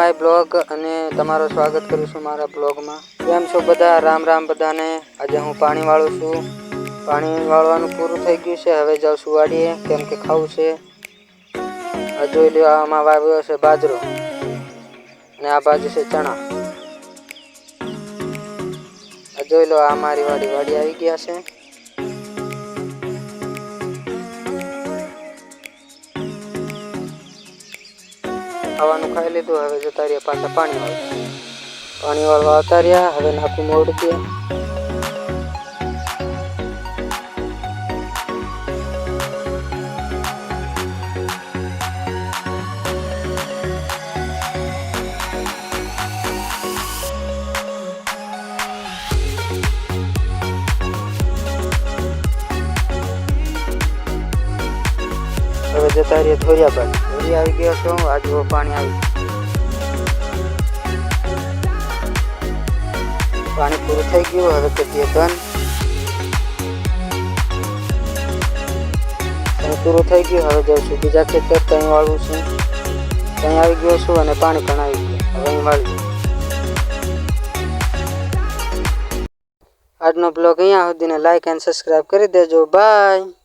My blog અને તમારું સ્વાગત કરું છું મારા બ્લોગમાં। કેમ છો બધા? રામ રામ બધાને। આજે હું પાણી વાળું છું। પાણી વાળવાનું પૂરું થઈ ગયું છે। હવે જાઉં છું વાડીએ કેમ કે ખાવું છે। આ જોઈ લો, આમાં વાવ્યો છે બાજરો અને આ બાજુ છે ચણા। આ જોઈ લો, આ મારી વાડી આવી ગયા છે। ખાવાનું ખાઈ લીધું, હવે જતા રહ્યા પાછા પાણી વાળવા આવતા રહ્યા। હવે નાખું મોરડીએ। હવે જતા રહ્યા ધોરિયા બાજુ। ધોરિયા આવી ગયો છો, આ જુઓ પાણી આવી પાણી પૂરું થઈ ગયું। હવે કરીએ બંધ। પૂરું થઈ ગયું, હવે જાઉં છું બીજા ખેતર, ત્યાં વાળવું છે। ત્યાં આવી ગયો છું અને પાણી પણ આવી ગયું, હવે અહીં વાળી। આજનો બ્લોગ અહીંયા સુધીને લાઈક એન્ડ સબસ્ક્રાઈબ કરી દેજો। બાય।